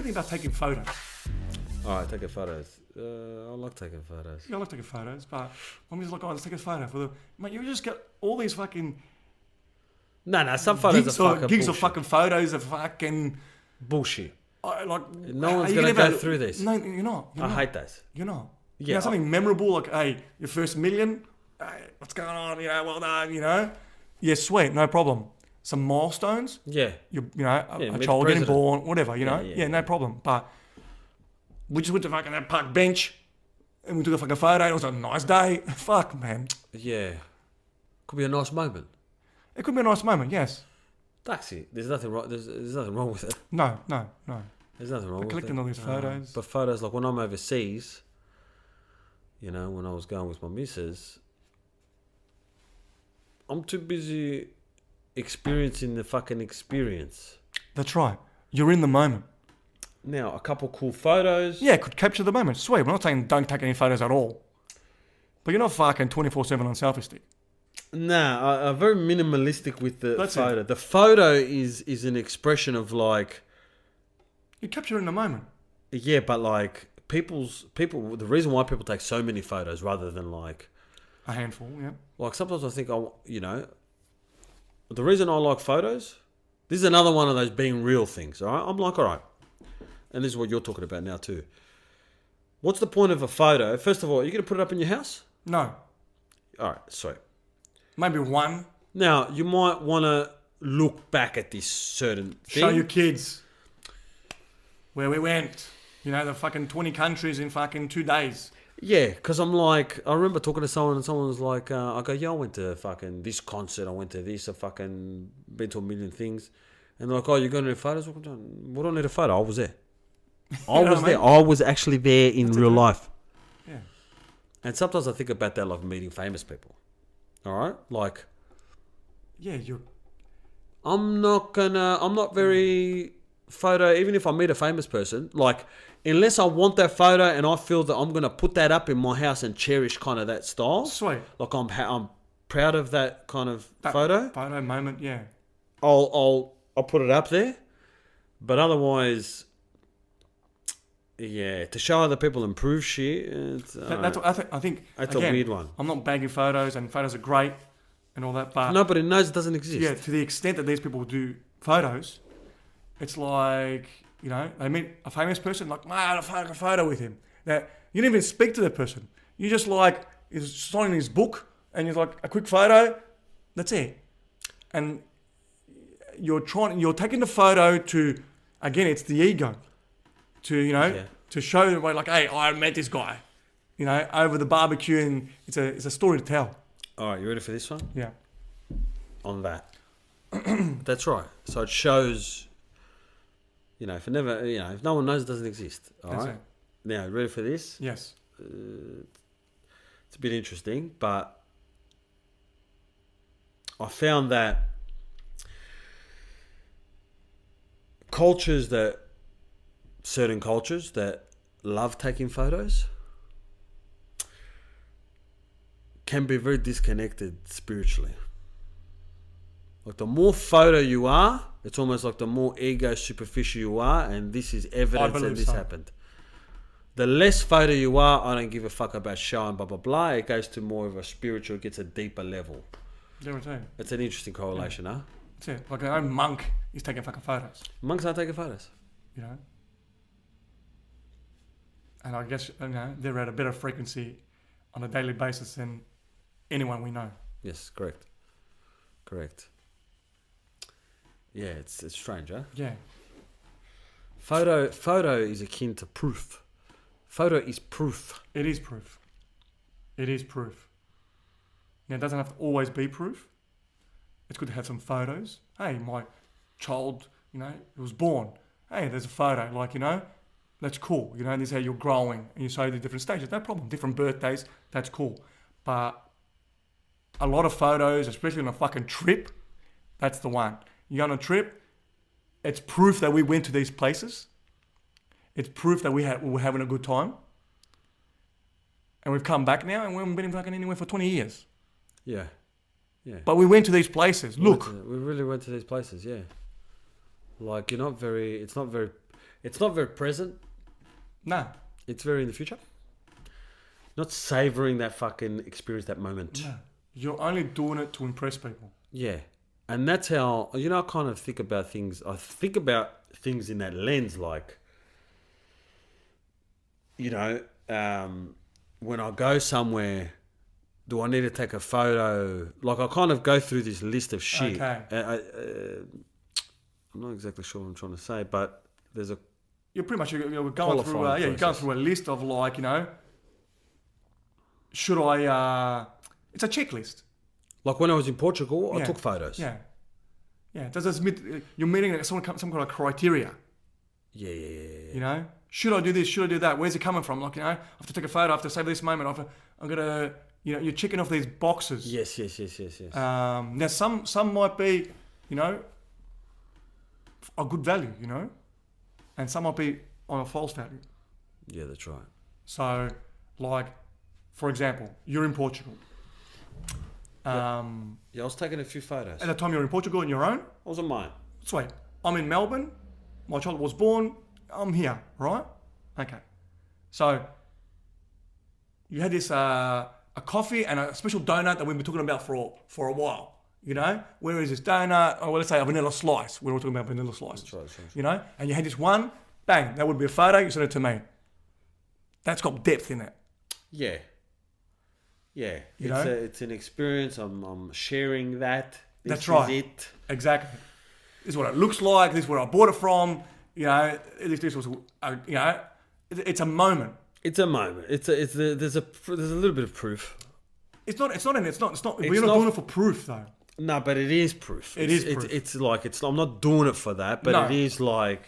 do you think about taking photos? All right, taking photos. I like taking photos. Yeah, I like taking photos, but I'm just like, oh, let's take a photo for the... Mate, you just get all these fucking... No, some photos are fucking gigs bullshit. of fucking photos of fucking... Bullshit. Like, No one's going to go through this. No, you're not. I hate those. You're not. Yeah, You know, something memorable, like, hey, your first million, hey, what's going on, you know, well done, you know. Yeah, sweet, no problem. Some milestones, Yeah. a meet child the getting president. born, whatever, you know. Yeah, Yeah, no problem. But we just went to fucking that park bench and we took a fucking photo and it was a nice day. Fuck, man. Yeah. Could be a nice moment. It could be a nice moment, yes. Taxi. There's nothing wrong. There's nothing wrong with it. No. There's nothing wrong with it. Collecting all these photos. But photos, like when I'm overseas, you know, when I was going with my missus, I'm too busy experiencing the fucking experience. That's right. You're in the moment. Now, a couple cool photos. Yeah, could capture the moment. Sweet. We're not saying don't take any photos at all. But you're not fucking 24/7 on selfie stick. Nah, I'm very minimalistic with the That's photo. it. The photo is an expression of like, You capture in the moment. yeah, but like people. The reason why people take so many photos rather than like A handful, yeah. Like sometimes I think the reason I like photos, this is another one of those being real things, all right? I'm like, all right, and this is what you're talking about now too. What's the point of a photo? First of all, are you going to put it up in your house? No. All right, sweet. Maybe one. Now, you might want to look back at this certain thing. Show your kids where we went. You know, the fucking 20 countries in fucking 2 days. Yeah, because I'm like, I remember talking to someone and someone was like, I go, yeah, I went to fucking this concert, I went to this, I fucking been to a million things. And they're like, oh, you're going to need photos? What do I need a photo? I was there. I was there. I was actually there in real life. Yeah. And sometimes I think about that like meeting famous people. All right? Like, Yeah, you're... I'm not very photo, even if I meet a famous person, like, unless I want that photo and I feel that I'm going to put that up in my house and cherish kind of that style. Sweet. Like I'm proud of that kind of photo. Photo moment, yeah. I'll put it up there. But otherwise, yeah, to show other people and prove shit, That's what I think. That's again, a weird one. I'm not bagging photos, and photos are great and all that, but Nobody knows it doesn't exist. yeah, to the extent that these people do photos, it's like, you know, they meet a famous person, like, I had a photo with him. Now, you didn't even speak to that person. You just like, he's signing his book, and you're like, a quick photo, that's it. And you're taking the photo to, again, it's the ego. To, you know, to show everybody, like, hey, I met this guy, you know, over the barbecue, and it's a story to tell. All right, you ready for this one? Yeah. On that. That's right. So it shows, you know, if no one knows, it doesn't exist. All That's right. it. Now, ready for this? Yes. It's a bit interesting, but I found that certain cultures that love taking photos can be very disconnected spiritually. Like the more photo you are, it's almost like the more ego superficial you are, and this is evidence that this happened. The less photo you are, I don't give a fuck about showing, blah, blah, blah. It goes to more of a spiritual, it gets a deeper level. It's an interesting correlation, huh? That's it. Like a monk is taking fucking photos. Monks aren't taking photos. You know? And I guess, you know, they're at a better frequency on a daily basis than anyone we know. Yes, correct. Yeah, it's strange, huh? Yeah. Photo is akin to proof. Photo is proof. It is proof. Now, it doesn't have to always be proof. It's good to have some photos. Hey, my child, you know, was born. Hey, there's a photo. Like, you know, that's cool. You know, this is how you're growing. And you show the different stages. No problem. Different birthdays. That's cool. But a lot of photos, especially on a fucking trip, that's the one. You're on a trip, it's proof that we went to these places. It's proof that we were having a good time. And we've come back now and we haven't been fucking anywhere for 20 years. Yeah. But we went to these places. Look. We really went to these places, yeah. Like, it's not very It's not very present. No. It's very in the future. Not savoring that fucking experience, that moment. No. You're only doing it to impress people. Yeah. And that's how, I kind of think about things. I think about things in that lens, like, when I go somewhere, do I need to take a photo? Like, I kind of go through this list of shit. Okay. I'm not exactly sure what I'm trying to say, but there's a... You're pretty much you're going through you're going through a list of, like, should I it's a checklist. Like when I was in Portugal, I took photos. Yeah. Does this you're meeting some kind of criteria? Yeah. Should I do this? Should I do that? Where's it coming from? Like, I have to take a photo. I have to save this moment. I'm gonna, you're checking off these boxes. Yes. Now some might be, a good value, and some might be on a false value. Yeah, that's right. So, like, for example, you're in Portugal. I was taking a few photos. At the time you're in Portugal on your own. I was on mine. Sweet. I'm in Melbourne. My child was born. I'm here, right? Okay. So, you had this a coffee and a special donut that we've been talking about for a while. Where is this donut? Oh, well, let's say a vanilla slice. We're all talking about vanilla slices. That's right. And you had this one, bang, that would be a photo. You send it to me. That's got depth in it. Yeah. It's an experience. I'm sharing that. That's right. Is it. Exactly. This is what it looks like. This is where I bought it from. This was, it's a moment. It's a moment. There's a little bit of proof. We're not doing it for proof, though. No, but it is proof. It is proof. It's like, I'm not doing it for that, but it is like,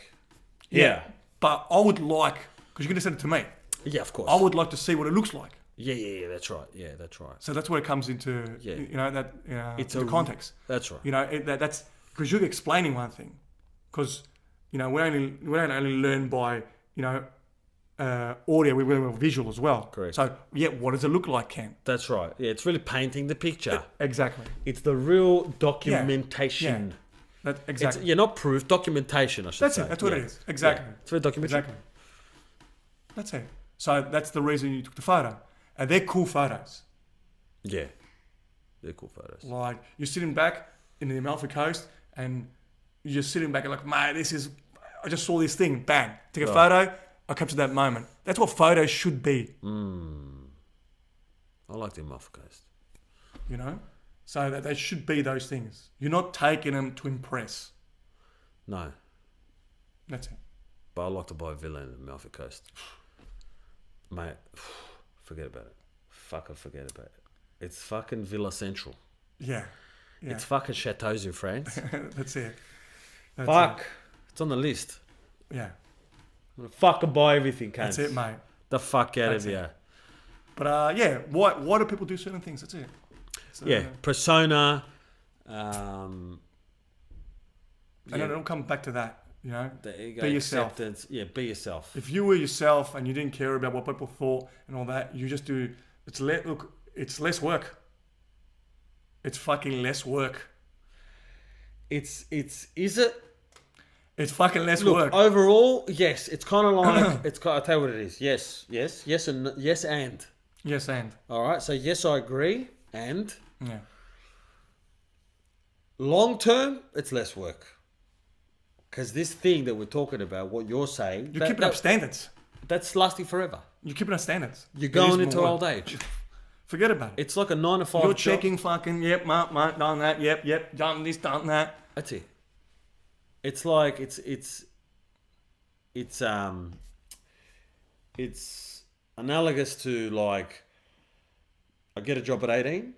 yeah. But I would like, because you're going to send it to me. Yeah, of course. I would like to see what it looks like. Yeah, that's right. Yeah, that's right. So that's where it comes into, it's the context. That's right. That's because you're explaining one thing. Because, we don't only learn by, audio, we learn by visual as well. Correct. So, what does it look like, Ken? That's right. Yeah, it's really painting the picture. Exactly. It's the real documentation. Exactly. Not proof, documentation, I should say. That's what it is. Exactly. Yeah. It's very documentary. Exactly. That's it. So that's the reason you took the photo. And they're cool photos. Yeah. They're cool photos. Like, you're sitting back in the Amalfi Coast and you're just sitting back and like, mate, I just saw this thing, bang. Take a photo, I captured that moment. That's what photos should be. I like the Amalfi Coast. So that they should be those things. You're not taking them to impress. No. That's it. But I like to buy a villa in the Amalfi Coast. Mate, forget about it. Forget about it. It's fucking Villa Central. Yeah. It's fucking chateaus in France. That's it. It's on the list. Yeah. I'm gonna fucking buy everything, cunts. That's it, mate. The fuck out of here. But why do people do certain things? That's it. Persona. And it'll come back to that. The ego, be yourself. acceptance. Yeah, be yourself. If you were yourself and you didn't care about what people thought and all that, you just do. It's less work. It's fucking less work. Is it? It's fucking less work. Overall, yes. It's kind of like I'll tell you what it is. Yes, and yes, and. Yes, and. All right. So yes, I agree, and. Yeah. Long term, it's less work. Because this thing that we're talking about, what you're saying... You're keeping up standards. That's lasting forever. You're keeping up standards. You're going into old age. Forget about it. It's like a 9 to 5 You're job. checking fucking, yep, done that, yep, done this, done that. That's it. It's like, it's analogous to like, I get a job at 18,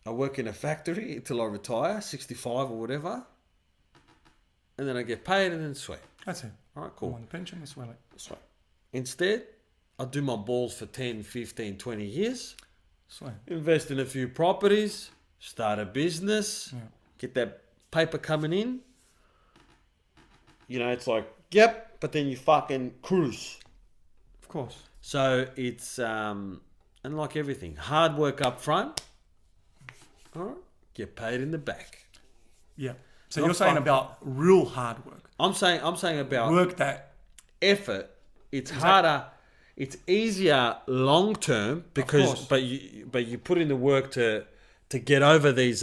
I work in a factory until I retire, 65 or whatever, and then I get paid and then sweet. That's it. All right, cool. I'm on the pension, that's well. Sweet. Instead, I do my balls for 10, 15, 20 years, Sweet. Invest in a few properties, start a business, get that paper coming in. It's like, yep, but then you fucking cruise. Of course. So it's, and like everything, hard work up front, all right, get paid in the back. Yeah. So you're saying about real hard work. I'm saying about work that effort, it's harder. It's easier long term because, but you put in the work to get over these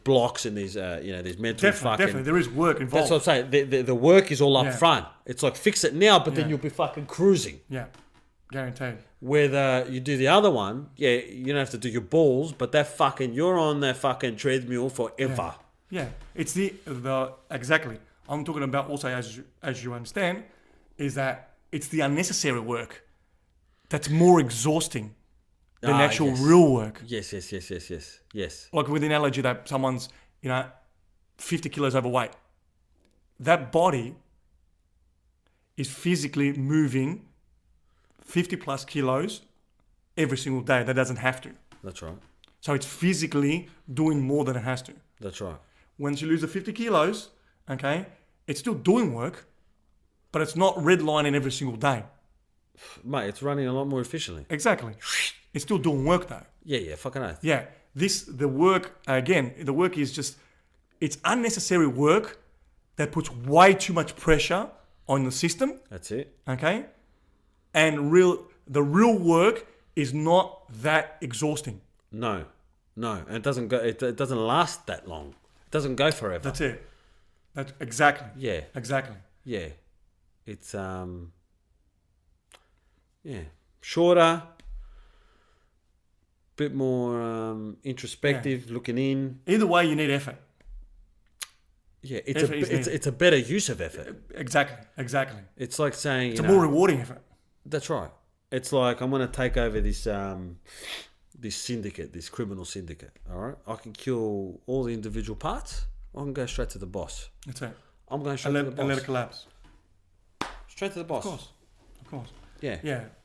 blocks and these these mental Definitely, there is work involved. That's what I'm saying. The work is all up front. It's like fix it now, but then Yeah. you'll be fucking cruising. Yeah, guaranteed. Whether you do the other one, you don't have to do your balls, but you're on that fucking treadmill forever. Yeah, it's the exactly. I'm talking about also, as you understand, is that it's the unnecessary work that's more exhausting than actual real work. Yes. Like with the analogy that someone's 50 kilos overweight, that body is physically moving 50 plus kilos every single day. That doesn't have to. That's right. So it's physically doing more than it has to. That's right. Once you lose the 50 kilos, okay, it's still doing work, but it's not redlining every single day. Mate, it's running a lot more efficiently. Exactly. It's still doing work though. Yeah, fucking oath. Yeah. The work is just, it's unnecessary work that puts way too much pressure on the system. That's it. Okay. And the real work is not that exhausting. No. And it doesn't go. It doesn't last that long. It doesn't go forever. That's it. That's exactly. Yeah. Exactly. Yeah. It's shorter, bit more introspective, looking in. Either way, you need effort. Yeah, it's a better use of effort. Exactly. It's like saying it's a more rewarding effort. That's right. It's like I'm going to take over this this syndicate, this criminal syndicate. All right, I can kill all the individual parts. I can go straight to the boss. That's it. I'm going straight to the boss. And let it collapse. Straight to the boss. Of course. Yeah.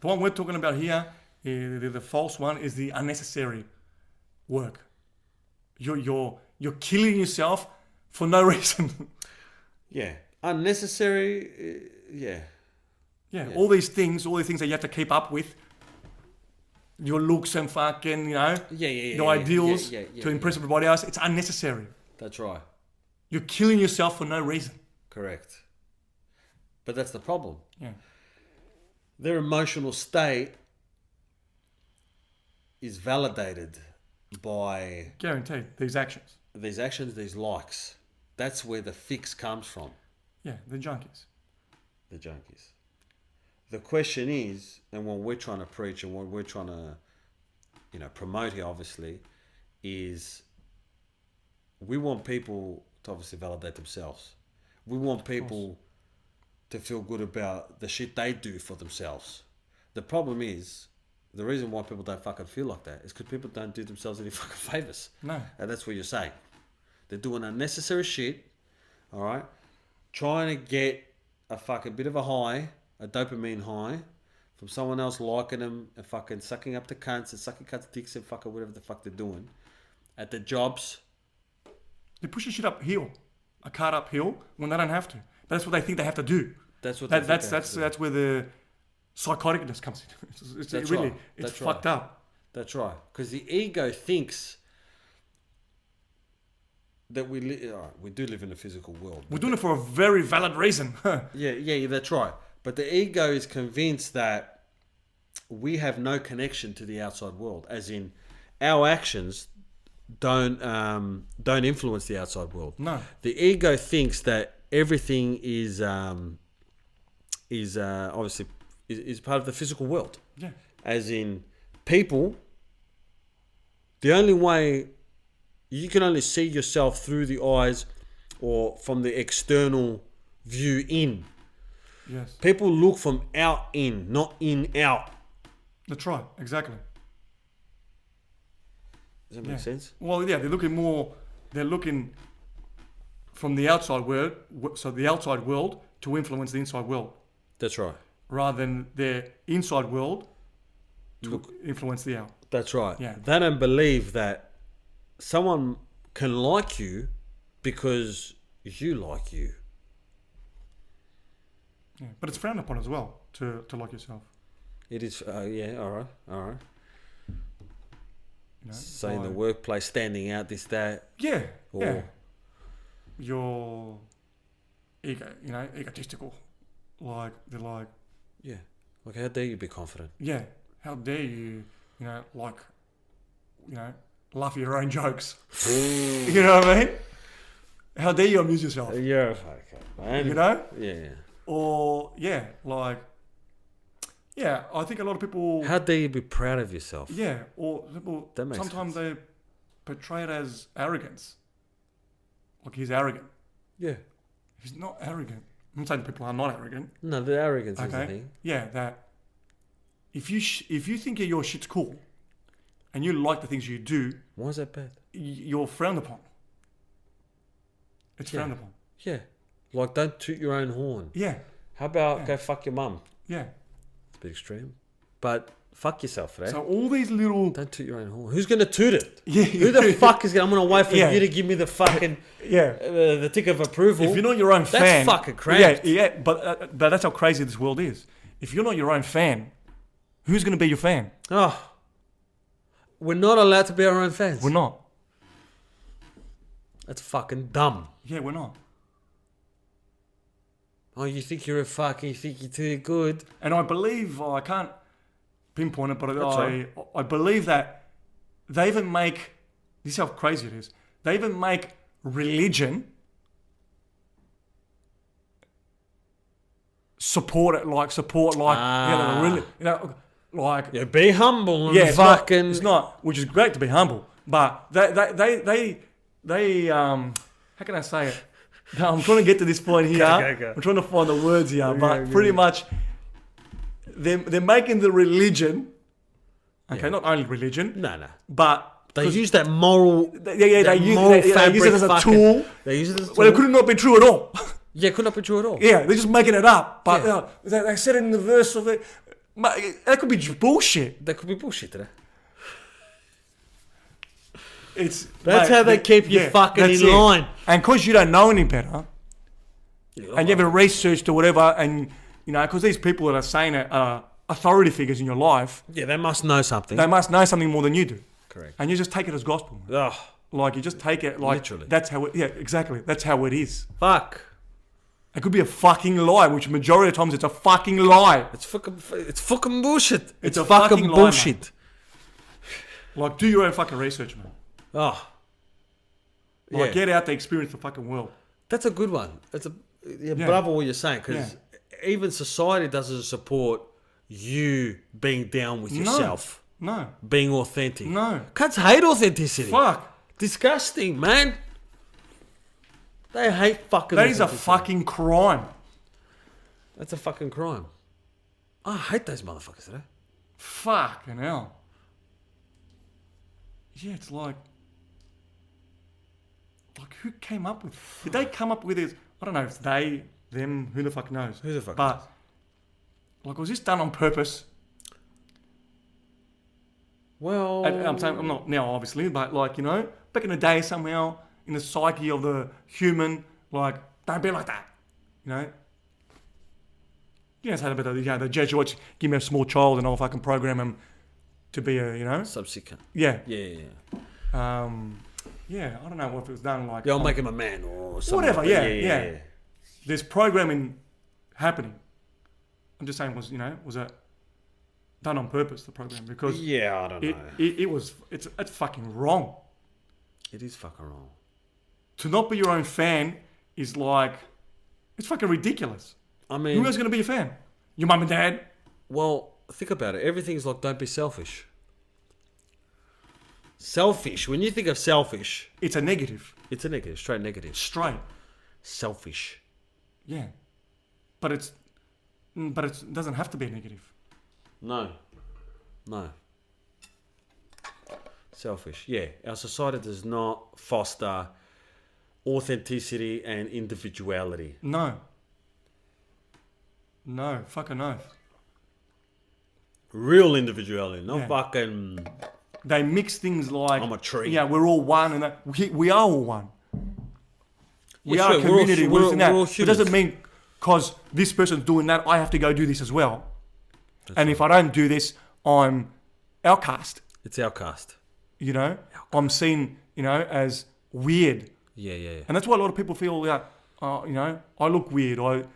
The one we're talking about here, the false one, is the unnecessary work. You're killing yourself for no reason. Yeah. Unnecessary. Yeah. All these things that you have to keep up with. Your looks and fucking, your ideals to impress everybody else. It's unnecessary. That's right. You're killing yourself for no reason. Correct. But that's the problem. Yeah. Their emotional state is validated by... Guaranteed. These actions, these likes. That's where the fix comes from. Yeah, the junkies. The question is, and what we're trying to preach and what we're trying to, promote here, obviously, is we want people to obviously validate themselves. We want people to feel good about the shit they do for themselves. The problem is, the reason why people don't fucking feel like that is because people don't do themselves any fucking favors. No. And that's what you're saying. They're doing unnecessary shit, all right? Trying to get a fucking bit of a high, a dopamine high, from someone else liking them and fucking sucking up the cunts and sucking cunts' dicks and fucking whatever the fuck they're doing. At the jobs. They're pushing shit uphill. A cart uphill when they don't have to. That's what they think they have to do. That's what that's where the psychoticness comes in. It's fucked up. That's right. Because the ego thinks that we do live in a physical world. We're doing it for a very valid reason. yeah, that's right. But the ego is convinced that we have no connection to the outside world, as in our actions don't influence the outside world. No. The ego thinks that everything is obviously is part of the physical world. Yeah. As in people, the only way you can only see yourself through the eyes or from the external view in. Yes. People look from out in, not in out. That's right. Exactly. Does that make sense? Well, yeah, they're looking from the outside world, so the outside world to influence the inside world. That's right. Rather than their inside world to influence the out. That's right. Yeah. They don't believe that someone can like you because you like you. Yeah, but it's frowned upon as well to like yourself. It is. Yeah. All right. So in the by- workplace, standing out, this, that. Yeah. Or Your ego, egotistical. like they're like, Yeah. Like, how dare you be confident? yeah, how dare you, like, laugh at your own jokes. You know what I mean? How dare you amuse yourself? You're a fucker, man. You know? Yeah. Or, yeah, like, yeah, I think a lot of people... How dare you be proud of yourself? Yeah, or people, That makes sometimes sense. they portray it as arrogance. Like, he's arrogant. Yeah. He's not arrogant. I'm not saying people are not arrogant. No, the arrogance is the Okay? thing. Yeah, that if you think your shit's cool and you like the things you do, Why is that bad? you're frowned upon. It's Yeah. frowned upon. Yeah. Like, don't toot your own horn. Yeah, How about Yeah. go fuck your mum? yeah. It's a bit extreme. But fuck yourself for that. So all these little... Don't toot your own horn. Who's going to toot it? Yeah. Who the fuck is going to... I'm going to wait for Yeah. you to give me the fucking... Yeah. the tick of approval. If you're not your own That's fan... fucking crazy. Yeah, but that's how crazy this world is. If you're not your own fan, who's going to be your fan? Oh. We're not allowed to be our own fans. We're not. That's fucking dumb. Yeah, we're not. Oh, you think you're a fucking... You think you're too good? And I believe, I can't pinpoint it, but That's right. I believe that they even make, this is how crazy it is, they even make religion support Ah. really, like, Yeah, be humble and yeah, fucking... it's not, which is great to be humble, but they how can I say it? I'm trying to get to this point here. Go. I'm trying to find the words here, but go. pretty much they're making the religion, okay, Yeah. not only religion, No. but They use that moral... they that use moral they use fabric it as a fucking- tool. They use it as a Well, it tool. could not be true at all. Yeah, could not be true at all. Yeah, they're just making it up. But Yeah. they said it in the verse of it. That could be just bullshit. That could be bullshit today. That's how they keep you fucking in line. And because you don't know any better, and you haven't researched or whatever, and because these people that are saying it are authority figures in your life, Yeah, they must know something. they must know something more than you do. Correct. And you just take it as gospel. Ugh. Like you just take it like Literally. that's how it. Yeah, exactly. That's how it is. Fuck. It could be a fucking lie, which majority of times it's a fucking lie. It's fucking bullshit. It's a fucking fucking lie, bullshit. Like, do your own fucking research, man. Oh. Like, Yeah. get out there, experience the fucking world. That's a good one. Yeah. Bravo what you're saying, because even society doesn't support you being down with yourself, No. being authentic. No. Cunts hate authenticity. Fuck. Disgusting, man. They hate fucking That is a authenticity. fucking crime. That's a fucking crime. I hate those motherfuckers today. Fucking hell. Yeah, it's like who came up with? Did they come up with this? I don't know. If they, them, who the fuck knows? Who the fuck But like, was this done on purpose? Well, I'm saying I'm not now, obviously, but like back in the day, somehow in the psyche of the human, like don't be like that. You know, say about the Jesuits. Give me a small child and I'll fucking program him to be a subsequent. yeah. Yeah. Yeah, I don't know if it was done like... Yeah, I'll make him a man or something. Whatever, like that. yeah. There's programming happening. I'm just saying, was that done on purpose, the program? Because Yeah, I don't know. it's fucking wrong. It is fucking wrong. To not be your own fan is like... It's fucking ridiculous. I mean... Who else is going to be your fan? Your mum and dad? Well, think about it. Everything's like, don't be selfish. Selfish. When you think of selfish, It's a negative. it's a negative, straight negative. Straight. Selfish. Yeah. But it doesn't have to be a negative. No. Selfish. Yeah. Our society does not foster authenticity and individuality. No. No. Fucking no. Real individuality, not Yeah. fucking... They mix things like... I'm a tree. Yeah, we're all one. And we are all one. We Yeah, are sure, a community. we're all It humans. doesn't mean because this person's doing that, I have to go do this as well. And if I don't do this, I'm outcast. It's outcast. I'm seen, as weird. Yeah. And that's why a lot of people feel I look weird.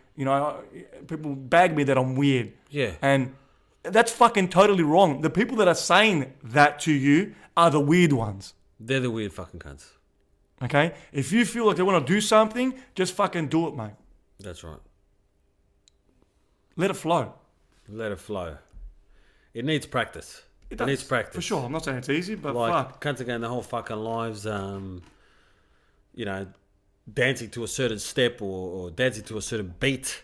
People bag me that I'm weird. Yeah. And that's fucking totally wrong. The people that are saying that to you are the weird ones. They're the weird fucking cunts. Okay? If you feel like they want to do something, just fucking do it, mate. That's right. Let it flow. Let it flow. It needs practice. It needs practice. For sure. I'm not saying it's easy, but fuck. Cunts are going their whole fucking lives, dancing to a certain step or dancing to a certain beat.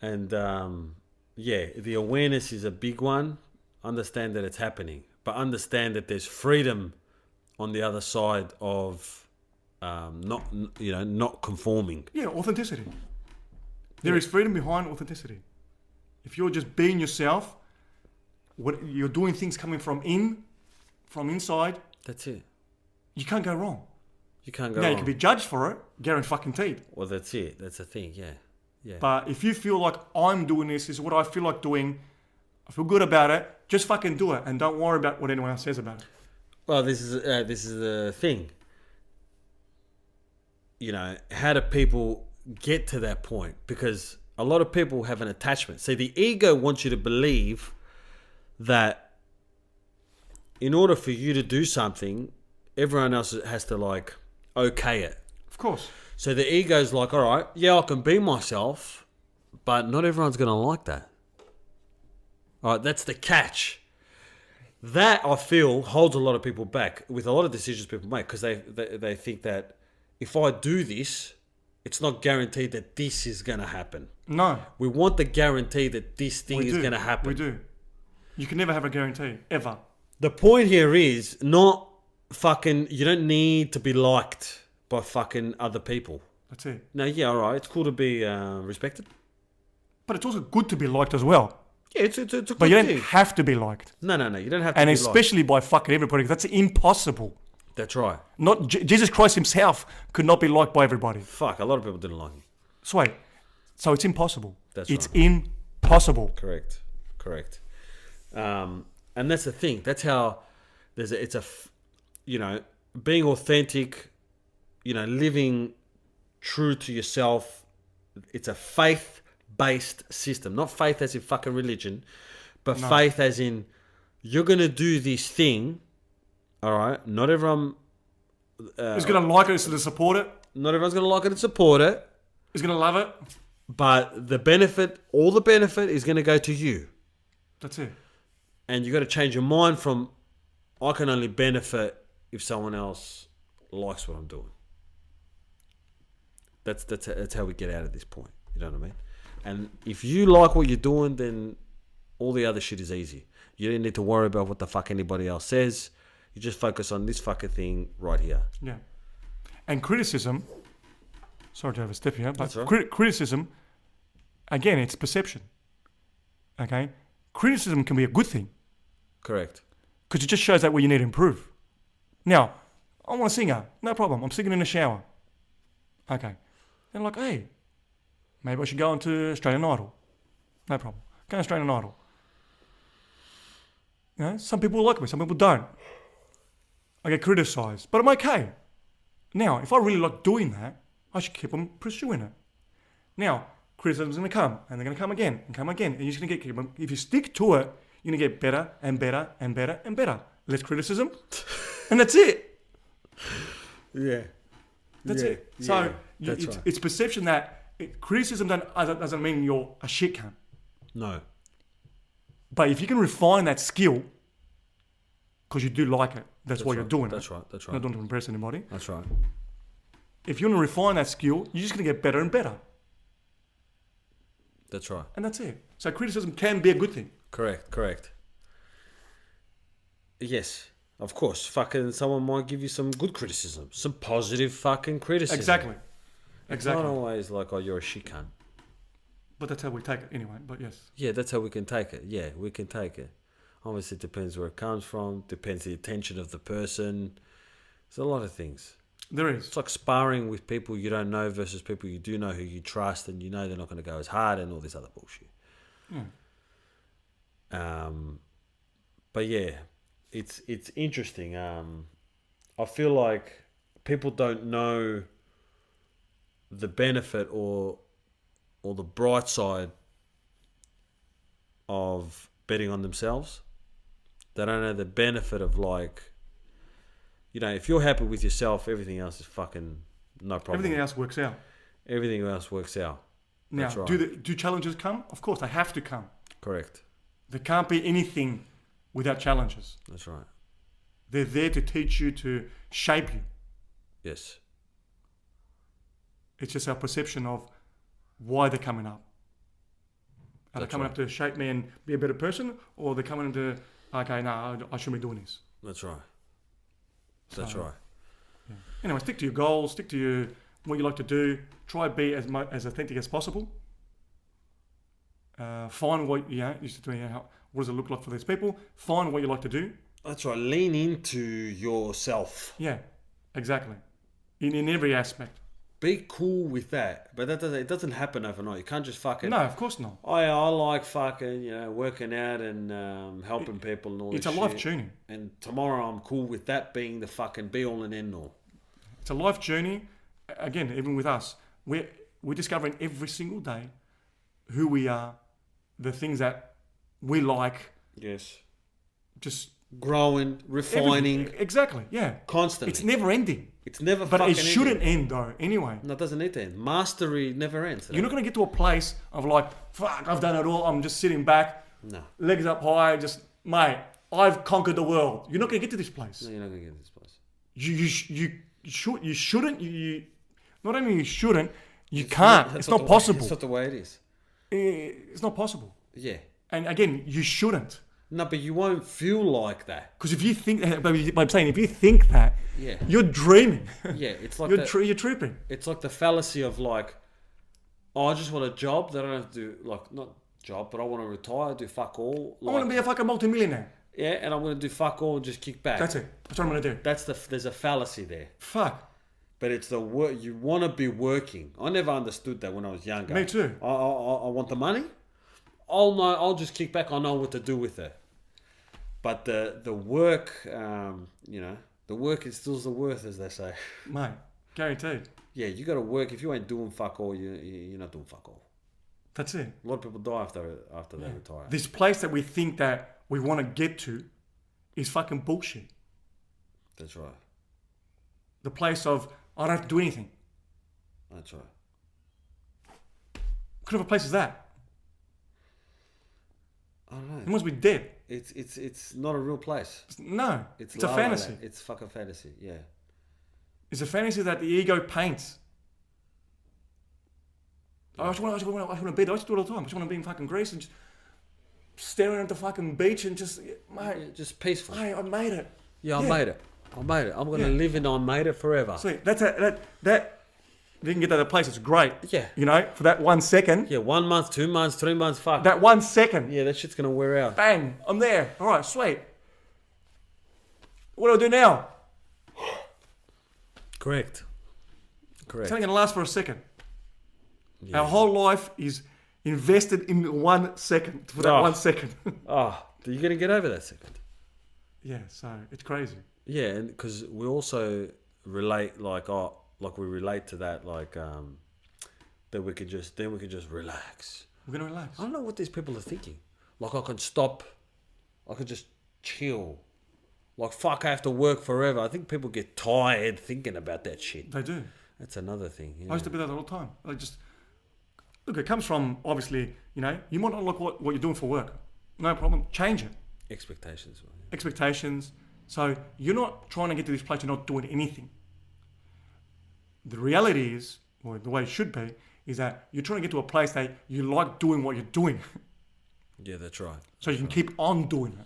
And, the awareness is a big one. Understand that it's happening. But understand that there's freedom on the other side of not conforming. Yeah, authenticity. There is freedom behind authenticity. If you're just being yourself, what you're doing things coming from inside. That's it. You can't go wrong. You can't go now wrong. You can be judged for it, guaranteed. Well, that's it. That's the thing. Yeah. Yeah. But if you feel like I'm doing this is what I feel like doing, I feel good about it. Just fucking do it, and don't worry about what anyone else says about it. Well, this is the thing. How do people get to that point? Because a lot of people have an attachment. See, the ego wants you to believe that in order for you to do something, everyone else has to okay it. Of course. So the ego's like, all right, yeah, I can be myself, but not everyone's going to like that. All right, that's the catch. That, I feel, holds a lot of people back with a lot of decisions people make because they think that if I do this, it's not guaranteed that this is going to happen. No. We want the guarantee that this thing is going to happen. We do. You can never have a guarantee, ever. The point here is not fucking, you don't need to be liked by fucking other people. That's it. No, yeah, all right. It's cool to be respected. But it's also good to be liked as well. Yeah, it's a good But you don't thing. have to be liked. No. You don't have to and be especially by fucking everybody. That's impossible. That's right. Not Jesus Christ himself could not be liked by everybody. Fuck, a lot of people didn't like him. Sweet. So it's impossible. It's impossible. Correct. And that's the thing. That's how being authentic, living true to yourself. It's a faith-based system. Not faith as in fucking religion, but faith as in you're going to do this thing, all right? Not everyone... is going to like it, is going to support it. Not everyone's going to like it and support it. Is going to love it. But all the benefit is going to go to you. That's it. And you got to change your mind from, I can only benefit if someone else likes what I'm doing. That's how we get out of this point. You know what I mean? And if you like what you're doing, then all the other shit is easy. You don't need to worry about what the fuck anybody else says. You just focus on this fucking thing right here. Yeah. And criticism, sorry to overstep here, but right. Criticism, again, it's perception. Okay? Criticism can be a good thing. Correct. Because it just shows that where you need to improve. Now, I want a singer. No problem. I'm singing in the shower. Okay. Then like, hey, maybe I should go into Australian Idol. No problem. Go to Australian Idol. Some people like me, some people don't. I get criticised, but I'm okay. Now, if I really like doing that, I should keep on pursuing it. Now, criticism's going to come, and they're going to come again, and you're just going to get, if you stick to it, you're going to get better and better and better and better. Less criticism, and that's it. Yeah. That's it. So it's perception that criticism doesn't mean you're a shit cunt. No. But if you can refine that skill, because you do like it, that's why you're doing it. That's right. You're not doing it to impress anybody. That's right. If you want to refine that skill, you're just going to get better and better. That's right. And that's it. So criticism can be a good thing. Correct. Yes, of course. Fucking someone might give you some good criticism, some positive fucking criticism. Exactly. It's not always like, oh, you're a shit cunt. But that's how we take it anyway, but yes. Yeah, that's how we can take it. Yeah, we can take it. Obviously, it depends where it comes from. Depends the attention of the person. There's a lot of things. There is. It's like sparring with people you don't know versus people you do know who you trust and you know they're not going to go as hard and all this other bullshit. Yeah. But yeah, it's interesting. I feel like people don't know the benefit or the bright side of betting on themselves. They don't know the benefit of like, if you're happy with yourself, everything else is fucking no problem. Everything else works out. Everything else works out. Now, That's right. do challenges come? Of course, they have to come. Correct. There can't be anything without challenges. That's right. They're there to teach you, to shape you. Yes. It's just our perception of why they're coming up. Are they coming up to shape me and be a better person? Or they're coming to, okay, no, I shouldn't be doing this. That's right. That's right. Yeah. Anyway, stick to your goals, stick to what you like to do. Try to be as authentic as possible. Find what, what does it look like for these people? Find what you like to do. That's right. Lean into yourself. Yeah, exactly. In every aspect. Be cool with that, but it doesn't happen overnight. You can't just fucking. No, of course not. I like fucking working out and helping people and all. It's this a life shit. journey. And tomorrow I'm cool with that being the fucking be all and end all. It's a life journey. Again, even with us, we're discovering every single day who we are, the things that we like. Yes. Just growing, refining. Exactly. Yeah. Constantly. It's never ending. It's never but fucking it shouldn't ending. end though, anyway. No, it doesn't need to end. Mastery never ends. You're not going to get to a place of like, fuck, I've done it all. I'm just sitting back, no, legs up high, just, mate, I've conquered the world. You're not going to get to this place. No, you're not going to get to this place. You shouldn't, not only you shouldn't, you can't. It's not possible. That's not the way it is. It's not possible. Yeah. And again, you shouldn't. No, but you won't feel like that. Because if you think, but I'm saying, if you think that, yeah, you're dreaming. Yeah, it's like you're tripping. It's like the fallacy of like, oh, I just want a job that I don't have to do, like, not job, but I want to retire, do fuck all. Like, I want to be a fucking multimillionaire. Yeah, and I'm going to do fuck all and just kick back. That's it. That's what I'm going to do. There's a fallacy there. Fuck. But it's the work. You want to be working. I never understood that when I was younger. Me too. I want the money. I'll just kick back. I know what to do with it. But the work, the work is still the worth, as they say. Mate, guaranteed. Yeah, you got to work. If you ain't doing fuck all, you're not doing fuck all. That's it. A lot of people die after they retire. This place that we think that we want to get to is fucking bullshit. That's right. The place of, I don't have to do anything. That's right. What kind of a place is that? I don't know. It must be dead. It's not a real place. No. It's a fantasy. It's fucking fantasy, yeah. It's a fantasy that the ego paints. I just want to be there. I just do it all the time. I just want to be in fucking Greece and just staring at the fucking beach and just, mate. Just peaceful. Mate, I made it. Yeah, I made it. I'm going to live in I made it forever. Sweet. That if you can get to that place, it's great. Yeah. For that 1 second. Yeah, 1 month, 2 months, 3 months, fuck. That 1 second. Yeah, that shit's going to wear out. Bang, I'm there. All right, sweet. What do I do now? Correct. It's only going to last for a second. Yeah. Our whole life is invested in 1 second, for that 1 second. You're going to get over that second. Yeah, so it's crazy. Yeah, and because we also relate, we relate to that, that we could just relax. We're going to relax. I don't know what these people are thinking. Like, I can stop, I could just chill. Like, fuck, I have to work forever. I think people get tired thinking about that shit. They do. That's another thing. Yeah. I used to be that all the time. Look, it comes from, obviously, you might not like what you're doing for work. No problem. Change it. Expectations. Right? Expectations. So you're not trying to get to this place, you're not doing anything. The reality is, or the way it should be, is that you're trying to get to a place that you like doing what you're doing. Yeah, that's right. So you can keep on doing it.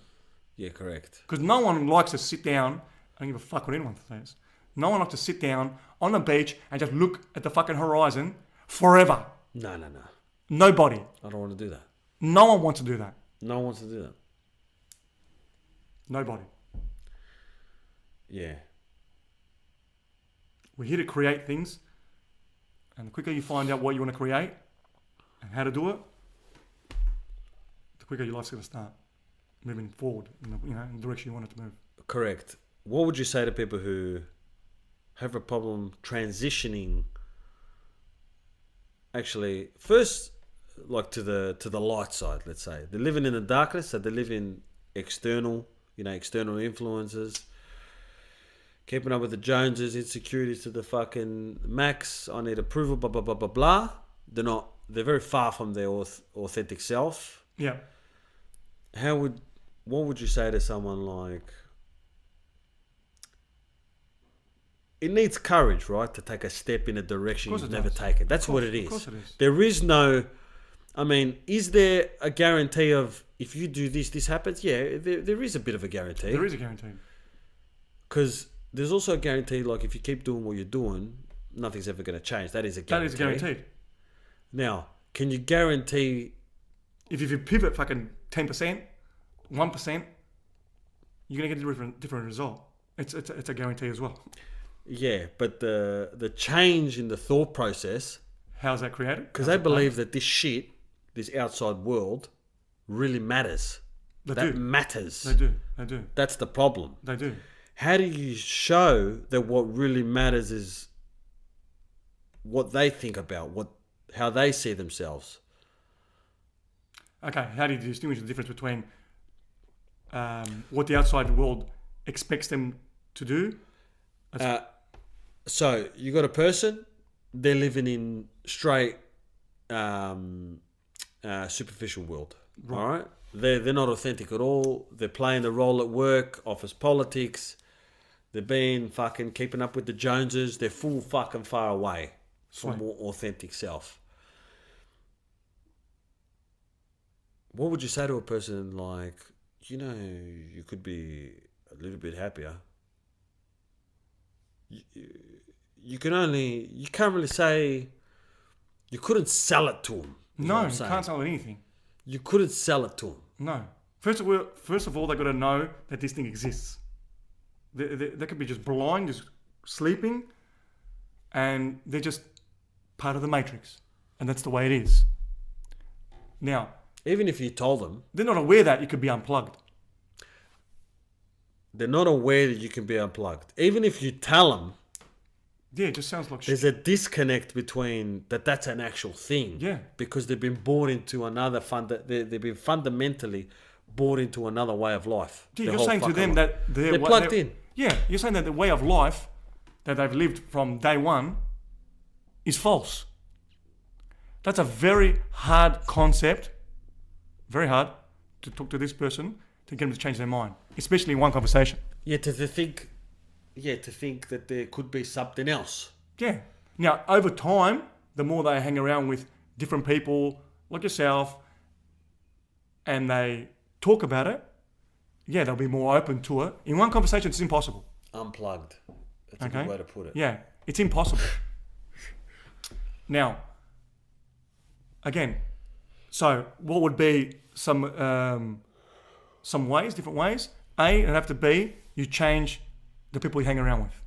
Yeah, correct. Because no one likes to sit down, I don't give a fuck what anyone says. No one likes to sit down on the beach and just look at the fucking horizon forever. No. Nobody. I don't want to do that. No one wants to do that. No one wants to do that. Nobody. Yeah. We're here to create things. And the quicker you find out what you want to create and how to do it, the quicker your life's going to start moving forward in the direction you want it to move. Correct. What would you say to people who have a problem transitioning actually first, like to the light side, let's say they're living in the darkness, so they live in external influences, keeping up with the Joneses, insecurities to the fucking max. I need approval, blah blah blah blah blah. They're very far from their authentic self. Yeah. What would you say to someone like? It needs courage, right, to take a step in a direction you've never taken. That's what it is. Of course it is. There is no... I mean, is there a guarantee of if you do this, this happens? Yeah, there is a bit of a guarantee. There is a guarantee. Because there's also a guarantee, like, if you keep doing what you're doing, nothing's ever going to change. That is a guarantee. That is guaranteed. Now, can you guarantee... If you pivot fucking 10%, 1%, you're going to get a different result. It's a guarantee as well. Yeah, but the change in the thought process... How's that created? Because they believe that this shit, this outside world, really matters. That matters. They do. That's the problem. They do. How do you show that what really matters is what they think about, how they see themselves? Okay, how do you distinguish the difference between what the outside world expects them to do? So you got a person, they're living in straight superficial world. Right. All right, they're not authentic at all. They're playing the role at work, office politics. They're being fucking keeping up with the Joneses. They're full fucking far away from more authentic self. What would you say to a person like, you could be a little bit happier? You can't really say, you couldn't sell it to them. No, you can't sell anything. You couldn't sell it to them. No. First of all, they got to know that this thing exists. They could be just blind, just sleeping, and they're just part of the matrix. And that's the way it is. Now, even if you told them, they're not aware that you could be unplugged. They're not aware that you can be unplugged. Even if you tell them, yeah, it just sounds like there's a disconnect between that's an actual thing. Yeah. Because they've been brought into another they've been fundamentally brought into another way of life. Yeah, you're saying to them that they're plugged in. Yeah, you're saying that the way of life that they've lived from day one is false. That's a very hard concept, very hard to talk to this person to get them to change their mind, especially in one conversation. Yeah, to think that there could be something else. Yeah. Now, over time, the more they hang around with different people like yourself and they talk about it, yeah, they'll be more open to it. In one conversation, it's impossible. Unplugged. That's a good way to put it. Yeah, it's impossible. Now, again, so what would be some ways, different ways? A, it'd have to be you change the people you hang around with.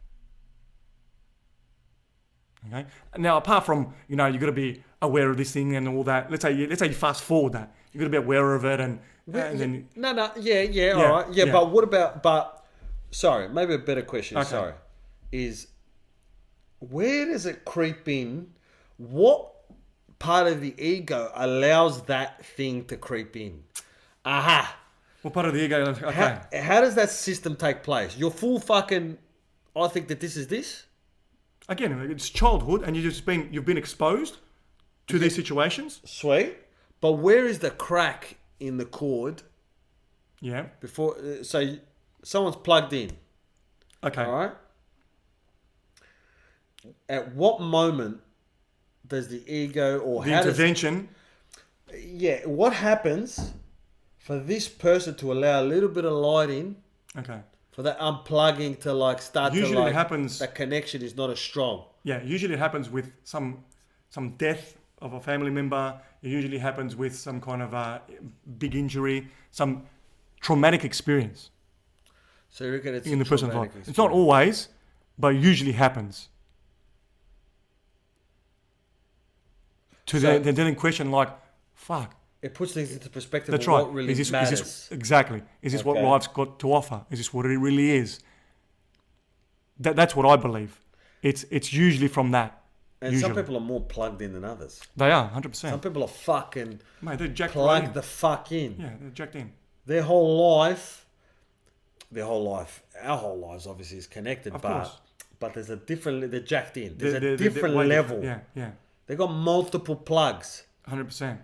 Okay. Now, apart from you got to be aware of this thing and all that. Let's say you fast forward that. You got to be aware of it and then. No, all right, yeah. But what about? But sorry, maybe a better question. Okay. Sorry, is where does it creep in? What part of the ego allows that thing to creep in? Aha. What part of the ego? Okay. How does that system take place? You're full fucking. I think that this is this. Again, it's childhood, and you've been exposed to these situations. Sweet, but where is the crack in the cord? Yeah. Before, so someone's plugged in. Okay. All right. At what moment does the ego or the intervention? What happens for this person to allow a little bit of light in? Okay. For that unplugging to start usually to it happens. That connection is not as strong. Yeah, usually it happens with some death of a family member. It usually happens with some kind of a big injury, some traumatic experience. So you reckon it's in the person's life? It's not always, but it usually happens. Then in question, like, fuck. It puts things into perspective. That's of right. What really matters. Exactly. Is this what life's got to offer? Is this what it really is? That's what I believe. It's usually from that. And Usually. some people are more plugged in than others. They are, Some 100%. people are fucking Mate, they're jacked right plugged in. the fuck in. Yeah, they're jacked in. Their whole life, our whole lives obviously is connected, Of but course. there's a different, they're jacked in. There's They're a different way level. different. Yeah, They got multiple plugs. 100%.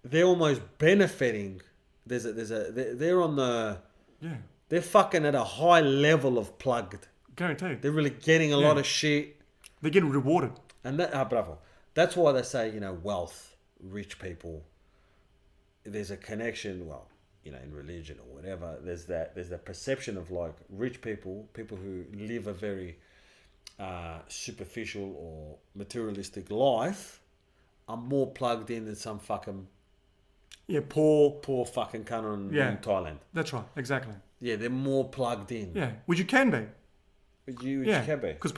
They're almost benefiting. They're on the, Yeah, they're fucking at a high level of plugged. guaranteed. They're really getting a lot of shit. They're getting rewarded. And bravo. That's why they say, wealth, rich people, there's a connection, in religion or whatever, there's that perception of like rich people who live a very superficial or materialistic life are more plugged in than some fucking poor fucking cunt in Thailand. That's right, exactly. Yeah, they're more plugged in. Yeah, which you can be. Which you can be. Because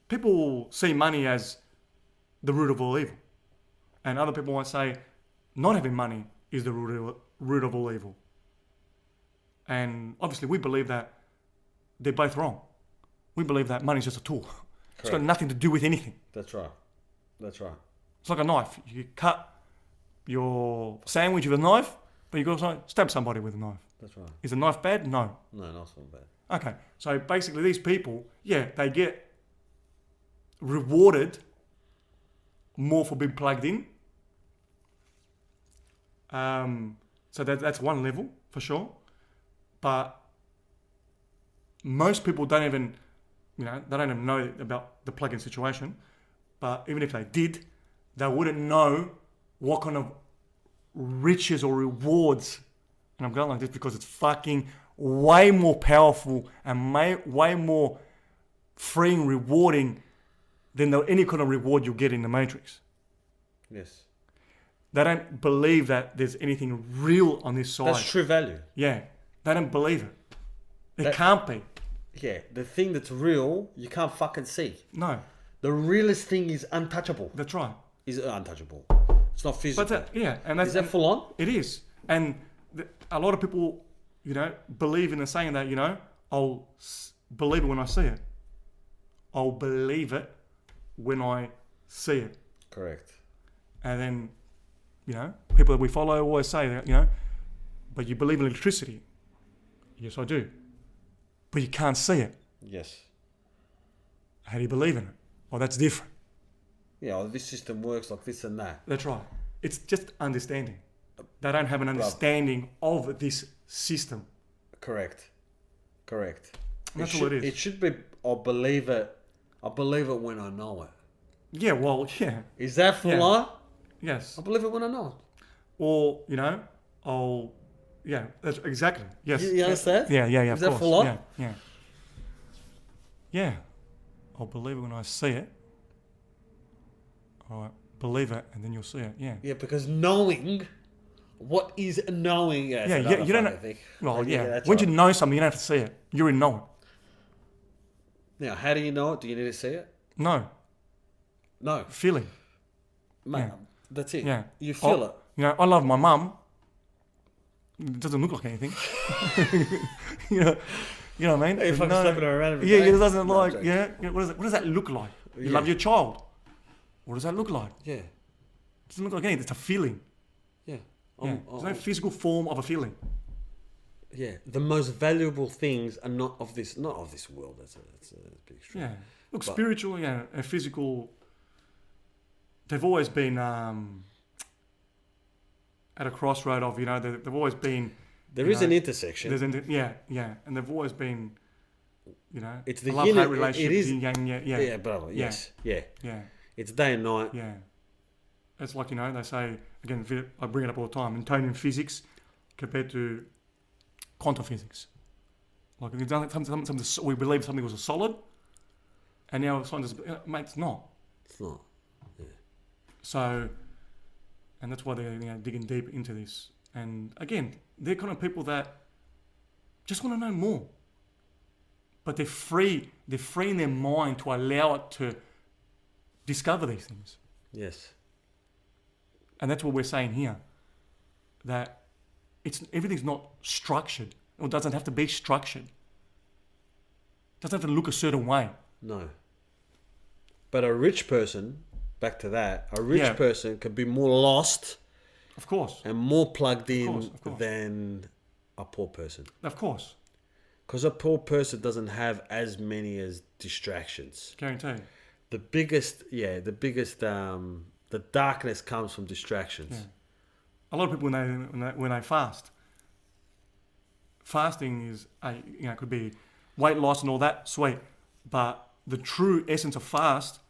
people see money as the root of all evil. And other people might say not having money is the root of all evil. And obviously we believe that they're both wrong. We believe that money's just a tool. Correct. It's got nothing to do with anything. That's right. It's like a knife. You cut your sandwich with a knife, but you can also stab somebody with a knife. That's right. Is a knife bad? No. No, it's not bad. Okay, so basically these people, they get rewarded more for being plugged in. So that's one level for sure. But most people don't even know about the plug-in situation. But even if they did, they wouldn't know what kind of riches or rewards. And I'm going like this because it's fucking way more powerful and way more freeing, rewarding than any kind of reward you get in the Matrix. Yes. They don't believe that there's anything real on this side. That's true value. Yeah. They don't believe it. It can't be. Yeah. The thing that's real, you can't fucking see. No. The realest thing is untouchable. That's right. Is untouchable. It's not physical. But and that's, is that full on? It is. And a lot of people, believe in the saying that, I'll believe it when I see it. I'll believe it when I see it. Correct. And then, people that we follow always say that, but you believe in electricity. Yes, I do. But you can't see it. Yes. How do you believe in it? Well, that's different. Yeah, this system works like this and that. That's right. It's just understanding. They don't have an understanding of this system. Correct. That's all it is. It should be, I believe it when I know it. Yeah, well, yeah. Is that full on? Yes. I believe it when I know it. Or, that's exactly. Yes. You understand? Yeah, Is that full on? Yeah. Yeah. I'll believe it when I see it. All right. Believe it, and then you'll see it. Yeah. Yeah, because knowing, what is knowing? Yeah, you don't know. Well, once you know something, you don't have to see it. You already know it. Now, how do you know it? Do you need to see it? No. Feeling. Mate, that's it. Yeah. You feel it. I love my mum. It doesn't look like anything. you know what I mean? Hey, fucking slapping her around every day. day. It doesn't what does that look like? You love your child. What does that look like? Yeah. It doesn't look like anything. It's a feeling. Yeah. There's no physical form of a feeling. Yeah. The most valuable things are not of this world. That's a big extreme. Yeah. Look, spiritual, and physical, they've always been at a crossroad of, they've always been... There is an intersection. And they've always been, it's the love-hate relationship. It is. Yeah, brother. Yes. Yeah. Yeah. It's day and night. Yeah. It's like, they say, again, I bring it up all the time, Newtonian physics compared to quantum physics. Like, we believe something was a solid, and now scientists, mate, it's not. It's not. Yeah. So, and that's why they're digging deep into this. And again, they're kind of people that just want to know more. But they're free in their mind to allow it to discover these things. Yes. And that's what we're saying here. That everything's not structured. It doesn't have to be structured. It doesn't have to look a certain way. No. But a rich person, back to that, a rich Yeah. person can be more lost Of course. and more plugged in of course. than a poor person. Of course. Because a poor person doesn't have as many as distractions. Guarantee. The darkness comes from distractions. Yeah. A lot of people when they fast. Fasting is could be weight loss and all that, sweet. But the true essence of fast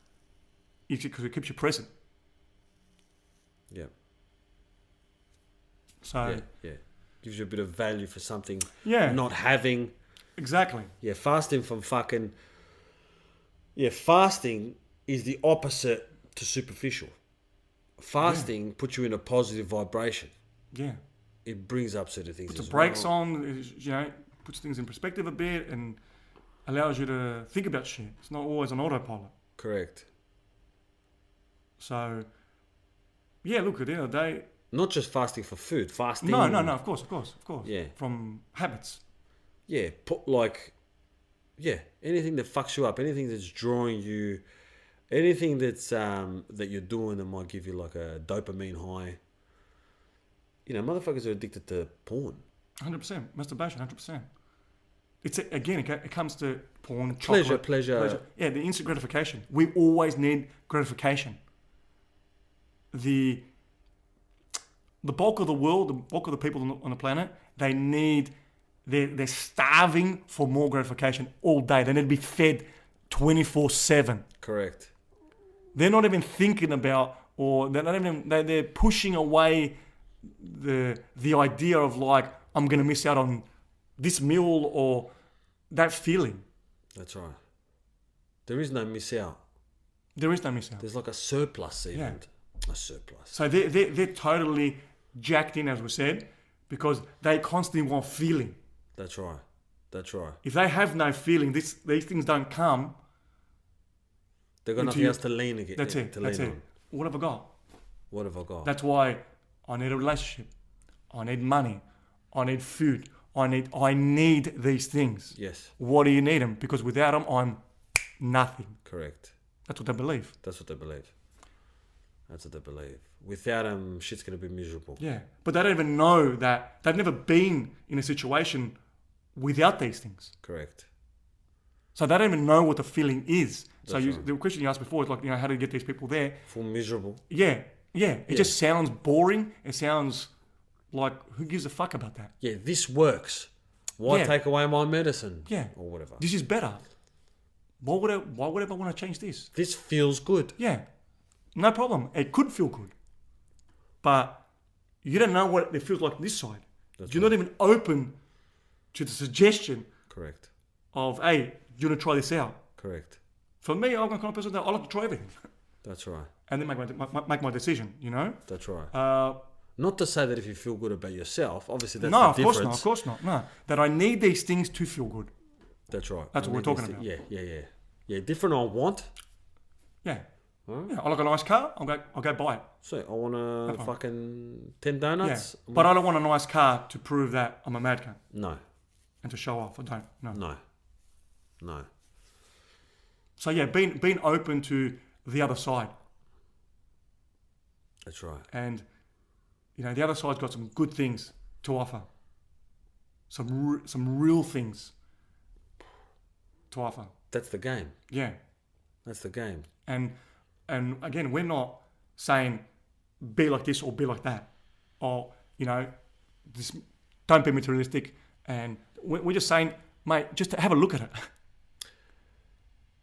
is because it keeps you present. Yeah. So Yeah. Gives you a bit of value for something yeah, not having. exactly. Yeah, fasting from fucking... Yeah, fasting is the opposite to superficial. Fasting puts you in a positive vibration. Yeah. It brings up certain things. Puts the as brakes well. on, puts things in perspective a bit and allows you to think about shit. It's not always on autopilot. Correct. So, yeah, look, at the end of the day... Not just fasting for food. Fasting... No, of course. Yeah. From habits. Yeah, anything that fucks you up, anything that's drawing you, anything that's that you're doing that might give you like a dopamine high. You know, motherfuckers are addicted to porn. 100%. Masturbation, 100%. It comes to porn, Pleasure. Yeah, the instant gratification. We always need gratification. The bulk of the world, the bulk of the people on the planet, they're starving for more gratification all day. They need to be fed 24/7. Correct. They're not even thinking about, or they're pushing away the idea of like, I'm gonna miss out on this meal or that feeling. That's right. There is no miss out. There is no miss out. There's like a surplus even. Yeah. A surplus. So they're totally jacked in, as we said, because they constantly want feeling. That's right. If they have no feeling, these things don't come. They've got nothing else to lean against. That's it. On. What have I got? What have I got? That's why I need a relationship. I need money. I need food. I need these things. Yes. What do you need them? Because without them, I'm nothing. Correct. That's what they believe. That's what they believe. Without them, shit's going to be miserable. Yeah. But they don't even know that. They've never been in a situation without these things. Correct. So they don't even know what the feeling is. That's right. The question you asked before is like, how do you get these people there? Full miserable. Yeah. It just sounds boring. It sounds like, who gives a fuck about that? Yeah, this works. Why take away my medicine? Yeah. Or whatever. This is better. Why would I want to change this? This feels good. Yeah. No problem. It could feel good. But you don't know what it feels like this side. You're not even open to the suggestion. Correct. Of, hey, you want to try this out? Correct. For me, I'm the kind of person that I like to try everything. That's right. And then make my decision, That's right. Not to say that if you feel good about yourself, obviously that's the difference. No, of course not. No, that I need these things to feel good. That's right. That's what we're talking about. Yeah, different I want. Yeah. Huh? Yeah, I like a nice car, I'll go buy it. So I want a fucking 10 donuts. Yeah. But I don't want a nice car to prove that I'm a madman. No. And to show off. I don't. No. So yeah, being open to the other side. That's right. And the other side's got some good things to offer. Some real things to offer. That's the game. Yeah. That's the game. And again, we're not saying be like this or be like that, or this, don't be materialistic. And we're just saying, mate, just have a look at it.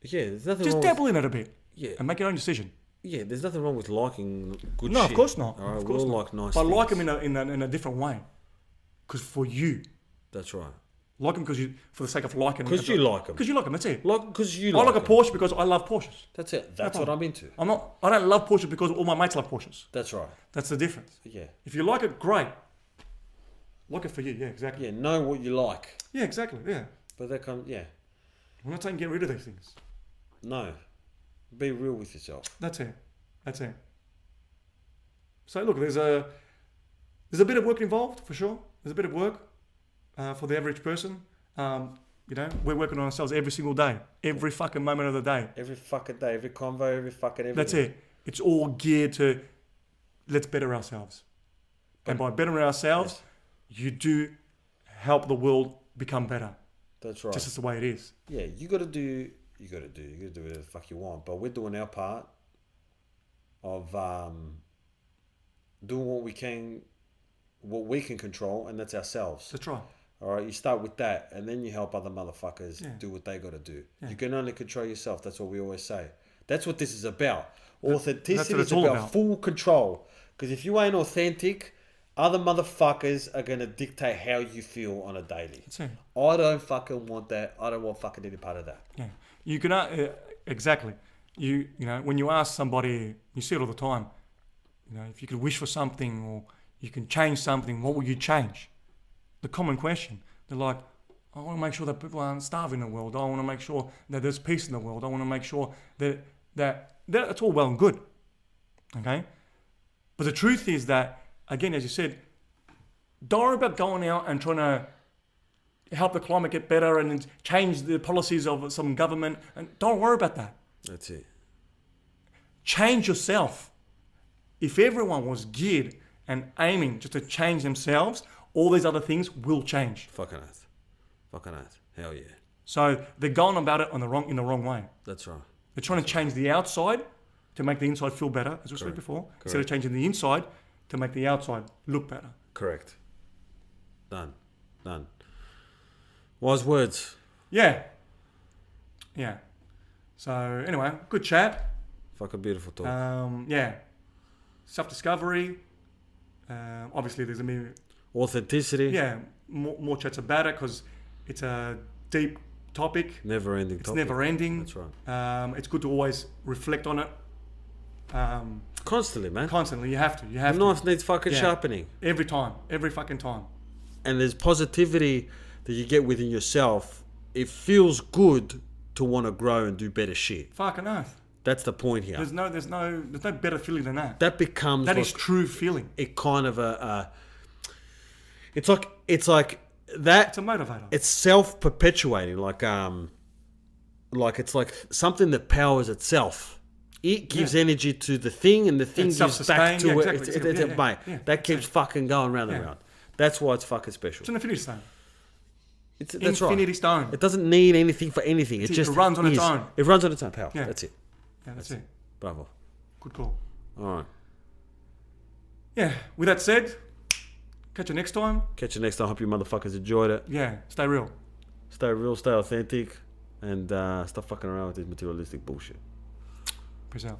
Yeah, there's nothing just wrong dabble in it a bit. Yeah. And make your own decision. Yeah, there's nothing wrong with liking good shit. No, of course not. All right, of course we all not. like nice but things. like them in a different way. Because for you. That's right. Like them for the sake of liking them. Because you like them. Because you like them, that's it. Because you I like like a them. Porsche because I love Porsches. That's it. That's what I'm into. I don't love Porsches because all my mates love Porsches. That's right. That's the difference. Yeah. If you like it, great. Like it for you, yeah, exactly. Yeah, know what you like. Yeah, exactly, yeah. But that comes, yeah. I'm not saying get rid of these things. No. Be real with yourself. That's it. So look, there's a bit of work involved, for sure. There's a bit of work for the average person. You know, we're working on ourselves every single day, every fucking moment of the day. Every fucking day, every convo, every fucking everything. That's it. It's all geared to let's better ourselves. And by bettering ourselves, you do help the world become better. That's right. Just as the way it is. Yeah, you gotta do whatever the fuck you want. But we're doing our part of doing what we can control, and that's ourselves. That's right. All right, you start with that, and then you help other motherfuckers do what they got to do. Yeah. You can only control yourself. That's what we always say. That's what this is about. Authenticity is about full control. Because if you ain't authentic, other motherfuckers are going to dictate how you feel on a daily. That's it. I don't fucking want that. I don't want fucking any part of that. Yeah, you can exactly. You know, when you ask somebody, you see it all the time. You know, if you could wish for something or you can change something, what would you change? The common question. They're like, I want to make sure that people aren't starving in the world. I want to make sure that there's peace in the world. I want to make sure that that's all well and good. Okay? But the truth is that, again, as you said, don't worry about going out and trying to help the climate get better and change the policies of some government. And don't worry about that. That's it. Change yourself. If everyone was geared and aiming just to change themselves, all these other things will change. Fucking oath. Hell yeah. So they're going about it in the wrong way. That's right. They're trying to change the outside to make the inside feel better, as we said before, instead of changing the inside to make the outside look better. Correct. Done. Wise words. Yeah. So anyway, good chat. Fucking beautiful talk. Yeah. Self-discovery. Obviously, there's a authenticity. Yeah, more chats about it because it's a deep topic. Never-ending topic. It's never-ending. That's right. It's good to always reflect on it. Constantly, man. Constantly, you have to. The knife needs fucking sharpening. Every time. Every fucking time. And there's positivity that you get within yourself. It feels good to want to grow and do better shit. Fucking earth. That's the point here. There's no better feeling than that. That becomes that is true feeling. It kind of it's like that. It's a motivator. It's self-perpetuating, like it's like something that powers itself. It gives energy to the thing, and the thing gives back to it. Exactly. That keeps fucking going round and round. That's why it's fucking special. It's an infinity stone. That's infinity stone. It doesn't need anything for anything. It just runs on its own. It runs on its own power. Yeah. That's it. Yeah, that's it. Bravo. Good call. All right. Yeah. With that said, catch you next time. Hope you motherfuckers enjoyed it. Yeah. Stay real. Stay authentic, and stop fucking around with this materialistic bullshit. Peace out.